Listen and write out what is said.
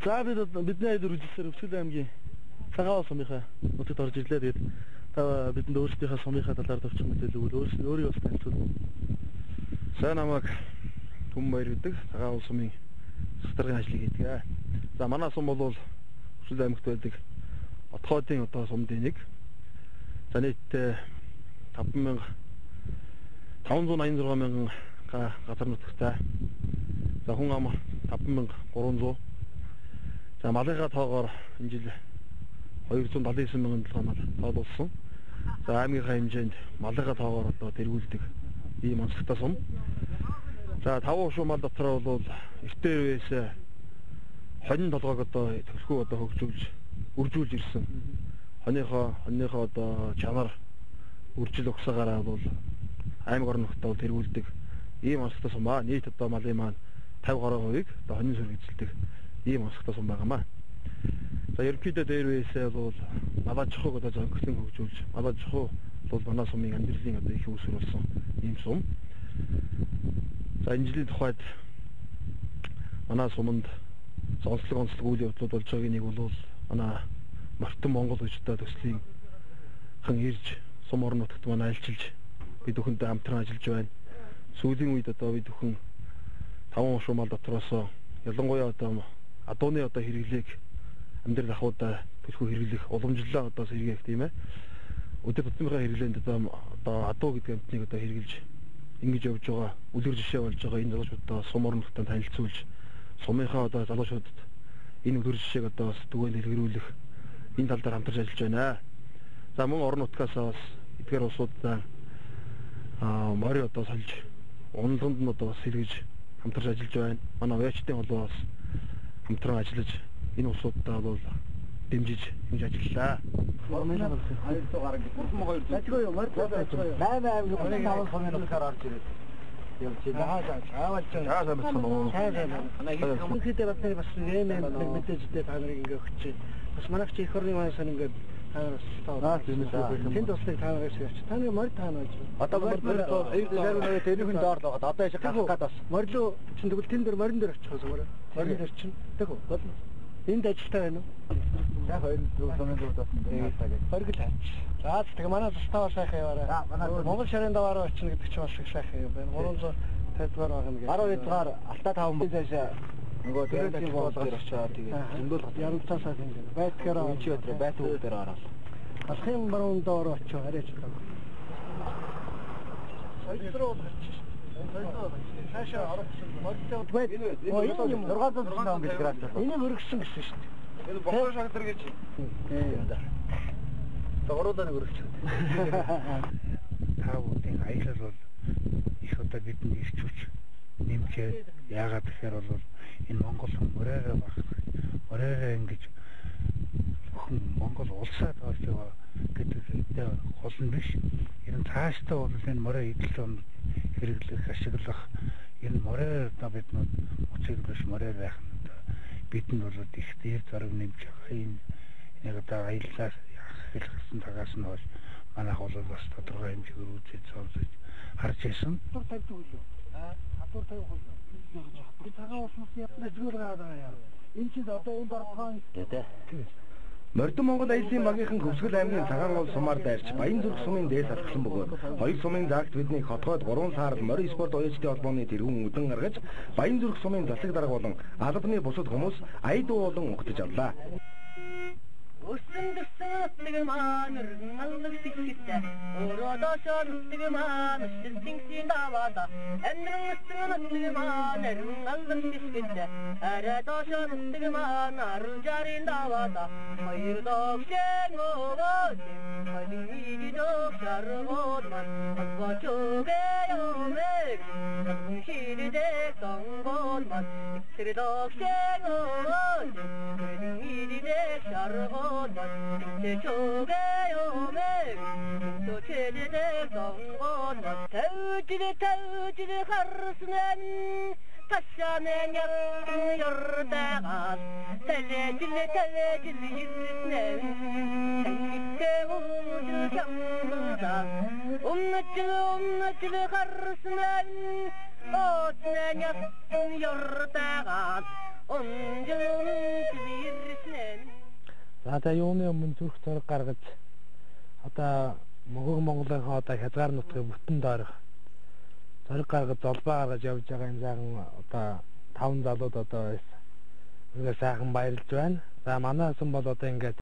За бидний айд үргэлжлэлээр Өвсгөл аймгийн цагаан сумынхаа нутагт орж ирлээ. Тэгээд та бидэнд өөрсдийнхээ сумынхаа талаар товчхон мэдээлэл өгвөл өөрийн бас танилцуул. Сайн намайг Түмэн Баяр гэдэг цагаан сумын стратегийн ажлыг хийдэг. За манай сум бол Өвсгөл аймагт байдаг отгоодын одоо сумдын нэг. За нийтдээ 586 мянган газар нутагтай. За хүн ам 5300. За малынхаа тоогоор энэ жил 279 мянган мал тоолуулсан. За аймгийнхаа хэмжээнд малынхаа тоогоор одоо тэргүүлдэг ийм онцлогтой сум. За 5 шуу мал дотроо бол эртээрээс хонин толгойг одоо төлхөө одоо үржүүлж ирсэн. Хоньныхоо одоо чанар үржил угсаагаараа бол аймаг орон нутгад тэргүүлдэг ийм онцлогтой сум аа. Нийт одоо малын маань 50% одоо хонин сүр эзэлдэг ийм онцлогтой сум байгаамаа. За ерөнхийдөө дээрвээсээ бол малаа жохог одоо зөнгөсөн хөгжүүлж, малаа жохоо бол манай сумын амьдралын одоо их үүсвэр болсон ийм сум. За энэ жилийн тухайд манай суманд онцлог үйл явдлууд болж байгааг нэг бол манай Мартин Монгол гэж одоо төслийн хан ирж сум орон нутагт манай альчилж бид бүхэндээ хамтран ажиллаж байна. Сүүлийн үед одоо бид бүхэн 5 шуу мал дотроос ялангуяа одоо адууны одоо хэрэглээг амьдрал ахуйдаа төлхөө хэрэглэх уламжлалаа одоо сэргээх тийм ээ. Өдөр тутмынхаа хэрэглээнд одоо адуу гэдэг амтныг одоо хэрэгжилж ингэж явж байгаа үлгэр жишээ болж байгаа энэ залуучуудаа сум орон нутгад танилцуулж сумынхаа одоо залуучуудад энэ үлгэр жишээг одоо түгээн дэлгэрүүлэх энэ тал дээр хамтарч ажиллаж байна. За мөн орон нутгаас бас эдгээр улсуудаа морь одоо сольж унланд нь одоо бас сэргэж хамтарч ажиллаж байна. Манай уяачдын холбоо бас хамтран ажиллаж энэ улсуудаа бол дэмжиж ажиллалаа. Бас манайх чи их орны маань ингээд тэнд туслыг таалагч явч. Таны морь таанаж. Одоо морь тэрүүхэн доор л байгаа. Одоо яшаа гарах гээд бас. Морьлоо чинь тэгвэл тэн дээр морин дээр очих гэсэн. Морин дээр чинь тэгв. Энд ажилтаа байна уу? Яг 2 сумын дөрөв татсан байна гэж. Хоригл хаач. За тэгээ манай застава сайхан яваарай. Монгол шарын даваараа очно гэдэг чинь бас их сайхан юм байна. 350 дугаар байгаа нэг. 12 дугаар алтаа 5 мөн цаашаа нөгөө төрөлхийн болгож очоо тэгээ зөндөл ярилцаасаа тийм байткаараа энэ ч өдрөө байт үг дээр ороод. Алхын баруун доор очоо хараач таа. Сайдруу очиж. Цаашаа орчихсон. Модтой байд. Энэ 600 градус. Энийг өргөсөн гэсэн шүү дээ. Энэ бохоо шагтар гэж. Догоруудаа нэг өргөж. Та бүхэн аялал бол их одоо бидний ирчүүч нэмчээ яагаад гэхээр бол энэ Монгол мөрөөрөө ингэж бүхэн Монгол улсаад орж байгаа гэдэг хэвээр гол нь биш. Ер нь цаашдаа бол энэ морой эдэлж хэрэглэх, ашиглах энэ морой одоо биднүүд уцыг биш морой байх нь бидэнд бол их дээр зориг нэмж байгаа. Энэ яг одоо аяллаар хэлсэн цагаас нь бол манайх бол бас тодорхой хэмжээгээр үзэж сонсож харж байсан. Хатуур тавьж өгөө. Хатуур тавих уу? Би цагаан уснаас явна зүгээр байгаа. Энэ чинь одоо энэ баруун гэдэг. Морьдон Монгол аяллаа багийнхан Өвсгөл аймгийн цагаан гол сумаар дайрч Баян зүрх сумын дээс алхсан бөгөөд хоёр сумын загт биднийг хотгойд 3 сард морь спорт уяачдын холбооны тэргүүн үдэн гаргаж Баян зүрх сумын засаг дарга болон албаны бусад хүмүүс аяд болон угтаж авлаа. Өсөн дөсөн маань аллах сикситэ өрөөдөөсөө нүтэг маань синсин давада амьдрын өсөн маань аллах сикситэ арайдөөсөө нүтэг маань аржарын давада хоёр догшэн өвөөд хоёрын догшаргууд маань бочогээ юмэг хирэдэ сонгол маань тэр догшэн өвөөд хоёрын догшаргууд Te choge ome, to chede de songon, tauchide harsnen, tashanen yordagas, telejile yisnen, te uju kamda, umnachile harsnen, otnen yordagas. онжон квирснен. За та юуны өмнө зүрх зориг гаргаж одоо Могог Монголынхаа одоо хязгаар нутгийн бүтэн дээрх зориг гаргаж золбоо гаргаж явж байгаа энэ сайхан одоо 5 залууд одоо байсан. Үнэхээр сайхан баярлж байна. За манайхан бол одоо ингээд